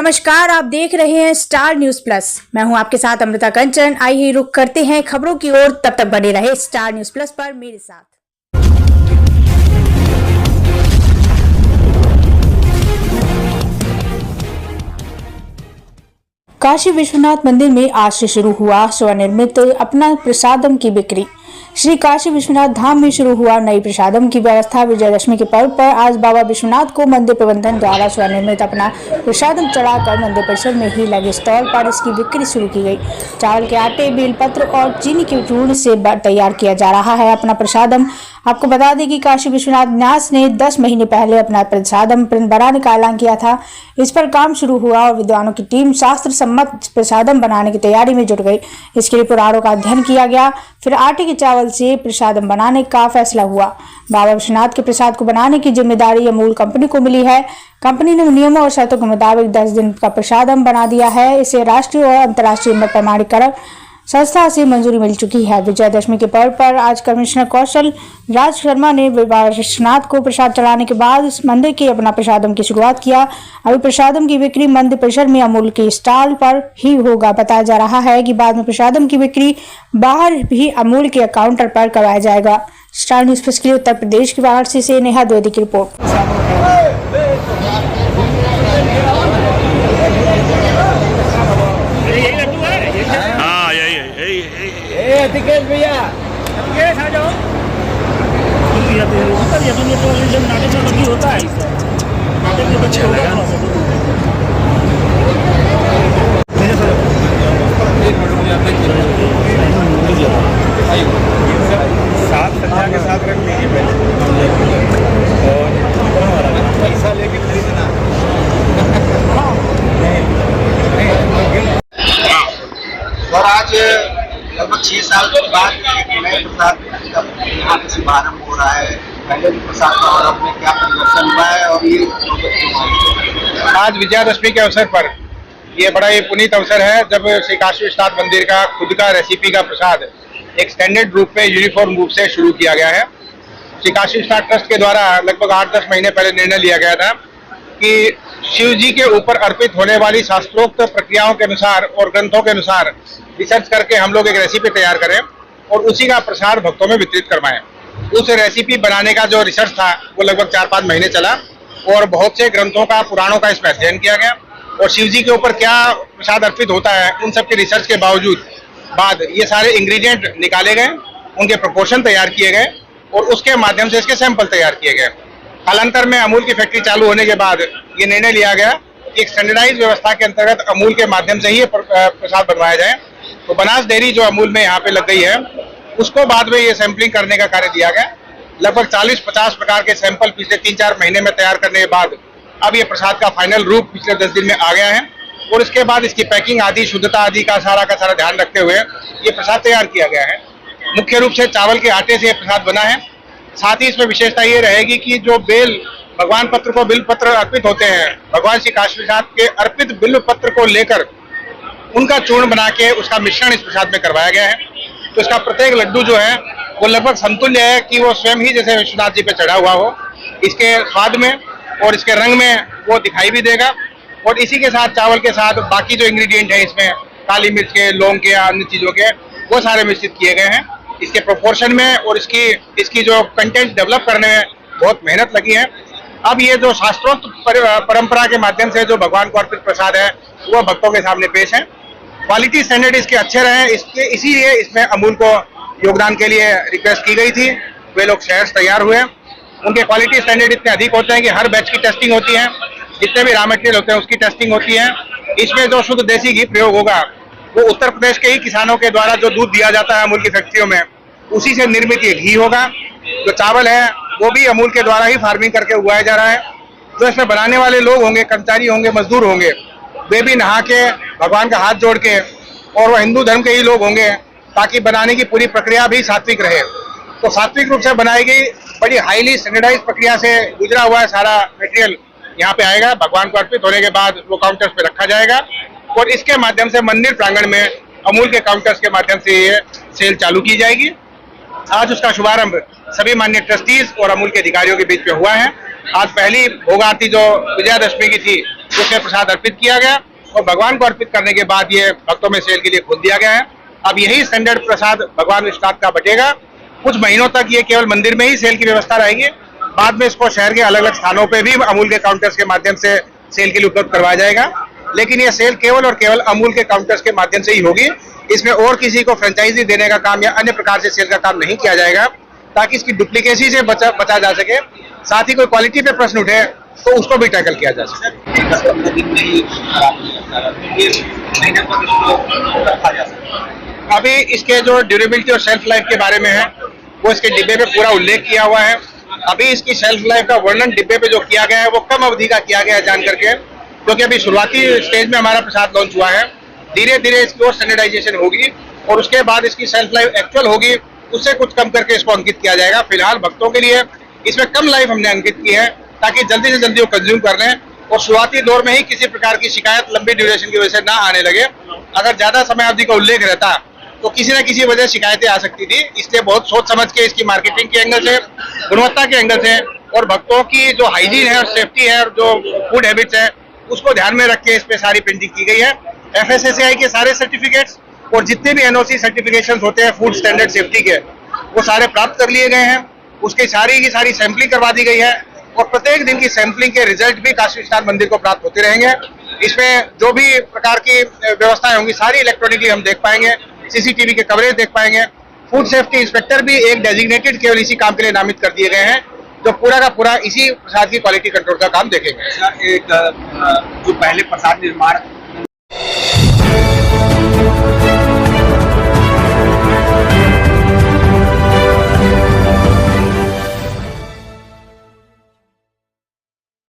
नमस्कार, आप देख रहे हैं स्टार न्यूज प्लस। मैं हूं आपके साथ अमृता कंचन। आइए रुक करते हैं खबरों की ओर। तब तक बने रहे स्टार न्यूज प्लस पर मेरे साथ। काशी विश्वनाथ मंदिर में आज से शुरू हुआ स्वनिर्मित अपना प्रसादम की बिक्री। श्री काशी विश्वनाथ धाम में शुरू हुआ नई प्रसादम की व्यवस्था। विजयदशमी के पर्व पर आज बाबा विश्वनाथ को मंदिर प्रबंधन द्वारा स्वनिर्मित अपना प्रसादम चढ़ाकर मंदिर परिसर में ही लगे स्टॉल पर इसकी बिक्री शुरू की गई। चावल के आटे, बेलपत्र और चीनी के चूर्ण से तैयार किया जा रहा है अपना प्रसादम। आपको बता दें कि काशी विश्वनाथ न्यास ने 10 महीने पहले अपना प्रसादम बनाने का ऐलान किया था। इस पर काम शुरू हुआ और विद्वानों की टीम शास्त्र सम्मत प्रसादम बनाने की तैयारी में जुट गई। इसके लिए पुराणों का अध्ययन किया गया, फिर आटे के चावल से प्रसादम बनाने का फैसला हुआ। बाबा विश्वनाथ के प्रसाद को बनाने की जिम्मेदारी अमूल कंपनी को मिली है। कंपनी ने नियमों और शर्तों के मुताबिक 10 दिन का प्रसादम बना दिया है। इसे राष्ट्रीय और अंतर्राष्ट्रीय प्रमाणीकरण संस्था से मंजूरी मिल चुकी है। विजयदशमी के पर्व पर आज कमिश्नर कौशल राज शर्मा ने बाबा विश्वनाथ को प्रसाद चढ़ाने के बाद इस मंदिर के अपना प्रसादम की शुरुआत किया। अभी प्रसादम की बिक्री मंदिर परिसर में अमूल के स्टॉल पर ही होगा। बताया जा रहा है कि बाद में प्रसादम की बिक्री बाहर भी अमूल के काउंटर पर करवाया जाएगा। स्टार न्यूज प्लस के लिए उत्तर प्रदेश के वाराणसी से नेहा द्विवेदी की रिपोर्ट। अतिकेश भैया, अतिकेश आ जाओ। नाटक में लगी होता है, नाटक में अच्छा लगा। साथ संध्या के साथ रख लीजिए और पैसा लेके खरीदना। और आज लगभग 6 साल के बाद नए प्रसाद का यहाँ पे शुभारम्भ हो रहा है। पहले भी प्रसाद का और अब में क्या परिवर्तन हुआ है और ये आज विजयादशमी के अवसर पर ये बड़ा ही पुनीत अवसर है जब श्री काशी विश्वनाथ मंदिर का खुद का रेसिपी का प्रसाद एक स्टैंडर्ड रूप में यूनिफॉर्म रूप से शुरू किया गया है। श्री काशी विश्वनाथ ट्रस्ट के द्वारा लगभग 8-10 महीने पहले निर्णय लिया गया था कि शिव जी के ऊपर अर्पित होने वाली शास्त्रोक्त प्रक्रियाओं के अनुसार और ग्रंथों के अनुसार रिसर्च करके हम लोग एक रेसिपी तैयार करें और उसी का प्रसाद भक्तों में वितरित करवाएं। उस रेसिपी बनाने का जो रिसर्च था वो लगभग 4-5 महीने चला और बहुत से ग्रंथों का, पुराणों का इसमें अध्ययन किया गया और शिव जी के ऊपर क्या प्रसाद अर्पित होता है उन सब के रिसर्च के बावजूद बाद ये सारे इंग्रेडिएंट निकाले गए, उनके प्रोपोर्शन तैयार किए गए और उसके माध्यम से इसके सैंपल तैयार किए गए। कालांतर में अमूल की फैक्ट्री चालू होने के बाद ये निर्णय लिया गया कि एक स्टैंडर्डाइज व्यवस्था के अंतर्गत अमूल के माध्यम से ही प्रसाद बनवाया जाए। तो बनास डेयरी जो अमूल में यहाँ पे लग गई है उसको बाद में ये सैंपलिंग करने का कार्य दिया गया। लगभग 40-50 प्रकार के सैंपल पिछले 3-4 महीने में तैयार करने के बाद अब ये प्रसाद का फाइनल रूप पिछले 10 दिन में आ गया है और इसके बाद इसकी पैकिंग आदि, शुद्धता आदि का सारा ध्यान रखते हुए ये प्रसाद तैयार किया गया है। मुख्य रूप से चावल के आटे से ये प्रसाद बना है। साथ ही इसमें विशेषता ये रहेगी कि जो बेल भगवान पत्र को बिल्व पत्र अर्पित होते हैं, भगवान श्री काशी विश्वनाथ के अर्पित बिल्व पत्र को लेकर उनका चूर्ण बना के उसका मिश्रण इस प्रसाद में करवाया गया है। तो इसका प्रत्येक लड्डू जो है वो लगभग समतुल्य है कि वो स्वयं ही जैसे विश्वनाथ जी पे चढ़ा हुआ हो। इसके स्वाद में और इसके रंग में वो दिखाई भी देगा और इसी के साथ चावल के साथ बाकी जो इंग्रेडिएंट है इसमें काली मिर्च के, लौंग के, अन्य चीज़ों के वो सारे मिश्रित किए गए हैं। इसके प्रोपोर्शन में और इसकी जो कंटेंट डेवलप करने में बहुत मेहनत लगी है। अब ये जो शास्त्रोक्त परंपरा के माध्यम से जो भगवान को अर्पित प्रसाद है वो भक्तों के सामने पेश है। क्वालिटी स्टैंडर्ड इसके अच्छे रहे, इसीलिए इसमें अमूल को योगदान के लिए रिक्वेस्ट की गई थी। वे लोग शेयर्स तैयार हुए। उनके क्वालिटी स्टैंडर्ड इतने अधिक होते हैं कि हर बैच की टेस्टिंग होती है, जितने भी रॉ मटेरियल होते हैं उसकी टेस्टिंग होती है। इसमें जो शुद्ध देसी घी प्रयोग होगा वो उत्तर प्रदेश के ही किसानों के द्वारा जो दूध दिया जाता है अमूल की फैक्ट्रियों में उसी से निर्मित ये घी होगा। जो चावल है वो भी अमूल के द्वारा ही फार्मिंग करके उगाया जा रहा है। जो इसमें बनाने वाले लोग होंगे, कर्मचारी होंगे, मजदूर होंगे, वे भी नहा के भगवान का हाथ जोड़ के, और वो हिंदू धर्म के ही लोग होंगे ताकि बनाने की पूरी प्रक्रिया भी सात्विक रहे। तो सात्विक रूप से बनाई गई बड़ी हाईली स्टैंडर्डाइज प्रक्रिया से गुजरा हुआ सारा मटेरियल यहाँ पे आएगा। भगवान को अर्पित होने के बाद वो काउंटर्स पे रखा जाएगा और इसके माध्यम से मंदिर प्रांगण में अमूल के काउंटर्स के माध्यम से ये सेल चालू की जाएगी। आज उसका शुभारंभ सभी माननीय ट्रस्टीज और अमूल के अधिकारियों के बीच में हुआ है। आज पहली भोग आरती जो विजयादशमी की थी उसमें प्रसाद अर्पित किया गया और भगवान को अर्पित करने के बाद ये भक्तों में सेल के लिए खोल दिया गया है। अब यही स्टैंडर्ड प्रसाद भगवान विश्वनाथ का बटेगा। कुछ महीनों तक ये केवल मंदिर में ही सेल की व्यवस्था रहेगी। बाद में इसको शहर के अलग अलग स्थानों पे भी अमूल के काउंटर्स के माध्यम से सेल के लिए उपलब्ध करवाया जाएगा। लेकिन ये सेल केवल और केवल अमूल के काउंटर्स के माध्यम से ही होगी। इसमें और किसी को फ्रेंचाइजी देने का काम या अन्य प्रकार से सेल का काम नहीं किया जाएगा, ताकि इसकी डुप्लीकेसी से बचा जा सके। साथ ही कोई क्वालिटी पे प्रश्न उठे तो उसको भी टैकल किया जा सके। 10-15 दिन में ही खराब हो जाता है, तो ये महीने पर इसको रखा जा सकता है। अभी इसके जो ड्यूरेबिलिटी और शेल्फ लाइफ के बारे में है वो इसके डिब्बे पे पूरा उल्लेख किया हुआ है। अभी इसकी शेल्फ लाइफ का वर्णन डिब्बे पे जो किया गया है वो कम अवधि का किया गया है जान करके, क्योंकि अभी शुरुआती स्टेज में हमारा प्रसाद लॉन्च हुआ है। धीरे धीरे इसकी और स्टैंडर्डाइजेशन होगी और उसके बाद इसकी शेल्फ लाइफ एक्चुअल होगी, उससे कुछ कम करके इसको अंकित किया जाएगा। फिलहाल भक्तों के लिए इसमें कम लाइफ हमने अंकित की है, ताकि जल्दी से जल्दी वो कंज्यूम कर लें और शुरुआती दौर में ही किसी प्रकार की शिकायत लंबी ड्यूरेशन की वजह से ना आने लगे। अगर ज्यादा समय अवधि का उल्लेख रहता तो किसी न किसी वजह शिकायतें आ सकती थी। इसलिए बहुत सोच समझ के इसकी मार्केटिंग के एंगल से, गुणवत्ता के एंगल से और भक्तों की जो हाइजीन है और सेफ्टी है और जो फूड हैबिट्स है उसको ध्यान में रख के इस पे सारी प्रिंटिंग की गई है। FSSAI के सारे सर्टिफिकेट्स और जितने भी NOC सर्टिफिकेशन होते हैं फूड स्टैंडर्ड सेफ्टी के, वो सारे प्राप्त कर लिए गए हैं। उसकी सारी की सारी सैंपलिंग करवा दी गई है और प्रत्येक दिन की सैंपलिंग के रिजल्ट भी काशी विश्वनाथ मंदिर को प्राप्त होते रहेंगे। इसमें जो भी प्रकार की व्यवस्थाएं होंगी सारी इलेक्ट्रॉनिकली हम देख पाएंगे, CCTV के कवरेज देख पाएंगे। फूड सेफ्टी इंस्पेक्टर भी एक डेजिग्नेटेड केवल इसी काम के लिए नामित कर दिए गए हैं, जो पूरा का पूरा इसी प्रसाद की क्वालिटी कंट्रोल का काम देखेंगे। एक जो पहले प्रसाद निर्माण